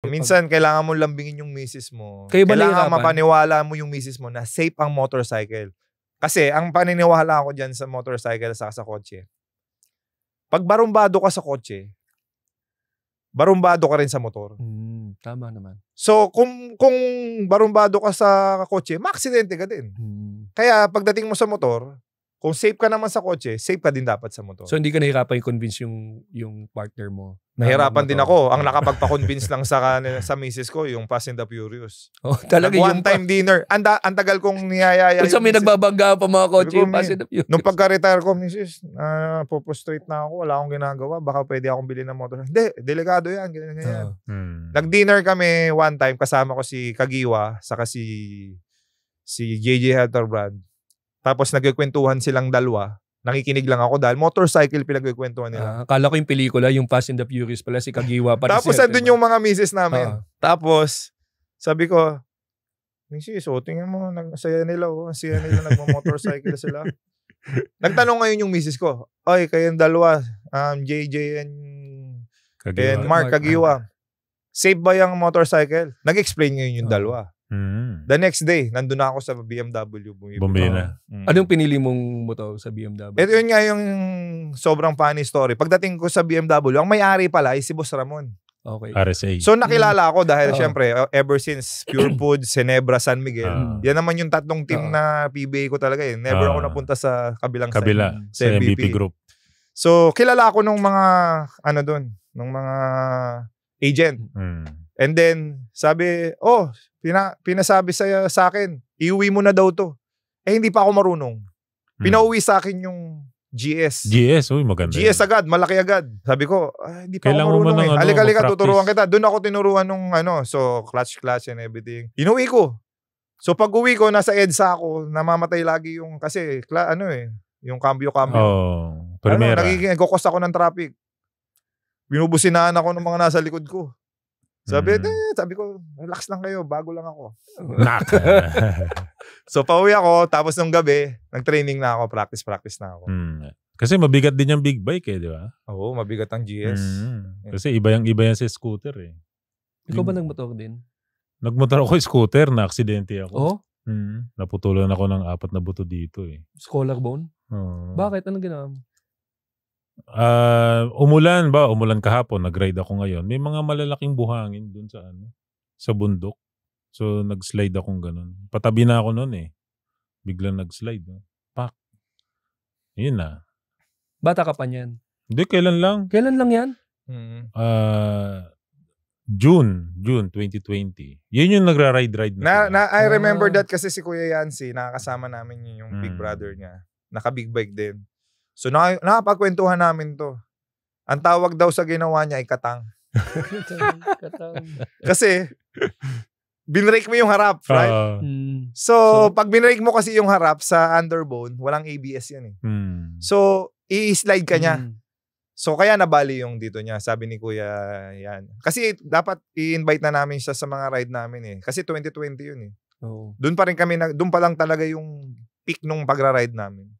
Minsan, kailangan mo lambingin yung misis mo. Kayo ba kailangan nahihirapan? mapaniwala mo yung misis mo na safe ang motorcycle. Kasi, ang paniniwala ko dyan sa motorcycle sa kotse, pag barumbado ka sa kotse, barumbado ka rin sa motor. Tama naman. So, kung barumbado ka sa kotse, maaksidente ka din. Kaya, pagdating mo sa motor, kung safe ka naman sa kotse, safe ka din dapat sa motor. So, hindi ka nahihirapan i-convince yung partner mo? Nahirapan din ako. Ang nakapagpa-convince lang sa misis ko, yung Fast and the Furious. Oh, talaga yung one-time dinner. Ang tagal kong niyayaya. Kung sa may nagbabangga pa mga kotse, yung Fast and the Furious. Nung pagka-retire ko, misis, po-prostrate na ako. Wala akong ginagawa. Baka pwede akong bilhin ng motor. Hindi, delikado yan. Ganyan. Nag-dinner kami one time. Kasama ko si Kagiwa, saka si JJ Helterbrand. Tapos nagkikwentuhan silang dalawa. Nakikinig lang ako dahil motorcycle pinagkikwentuhan nila. Akala ko yung pelikula, yung Fast and the Furious pala, si Kagiwa. Tapos andun yung mga misis namin. Tapos, sabi ko, misis, tingnan mo, saya nila, saya nila, nagmamotorcycle sila. Nagtanong ngayon yung misis ko, oy, kayong dalawa, JJ and Mark Kagiwa, safe ba yung motorcycle? Nag-explain ngayon yung dalawa. The next day, nandun na ako sa BMW. Bumili na. Anong pinili mong motor sa BMW? Ito yun nga yung sobrang funny story. Pagdating ko sa BMW, ang may-ari pala ay si Boss Ramon. Okay. RSA. So nakilala ako dahil syempre, ever since Pure Food, Ginebra, San Miguel, yan naman yung tatlong team na PBA ko talaga eh. Never ako napunta sa kabilang side, sa MVP Group. So kilala ako nung mga, nung mga agent. And then, sabi, pinasabi sa akin, iuwi mo na daw to. Hindi pa ako marunong. Pinauwi sa akin yung GS. Maganda. GS agad, malaki agad. Sabi ko, hindi pa ako marunong eh. Alika, tuturuan kita. Doon ako tinuruan nung so clutch and everything. Inuwi ko. So pag uwi ko, nasa EDSA ako, namamatay lagi yung, kasi, yung cambio. Primera. Nagkukos ako ng traffic. Binubusinahan ako ng mga nasa likod ko. Sabi ko, relax lang kayo, bago lang ako. So, pauwi ako, tapos nung gabi, nag-training na ako, practice na ako. Kasi mabigat din yung big bike di ba? Oo, mabigat ang GS. Kasi iba yan sa scooter eh. Ikaw ba nagmotor din? Nagmotor ako scooter, na-aksidente ako. Oo? Naputulan ako ng 4 na buto dito eh. Collarbone? Bakit? Anong ginawa mo? Umulan kahapon, nag-ride ako ngayon. May mga malalaking buhangin dun sa bundok. So nag-slide akong ganun. Patabi na ako noon eh. Biglang nag-slide. Pak. Yun na. Bata ka pa niyan? Hindi, kailan lang. Kailan lang yan? June 2020. Yun yung nagra-ride na. I remember that kasi si Kuya Yancy, nakakasama namin yung big brother niya. Naka-big bike din. So, nakapagkwentuhan namin to. Ang tawag daw sa ginawa niya ay katang. Kasi, binrake mo yung harap, right? So, pag binrake mo kasi yung harap sa underbone, walang ABS yan eh. So, i-slide ka niya. So, kaya nabali yung dito niya. Sabi ni Kuya yan. Kasi, dapat i-invite na namin siya sa mga ride namin eh. Kasi 2020 yun eh. Doon pa lang talaga yung peak nung pagra-ride namin.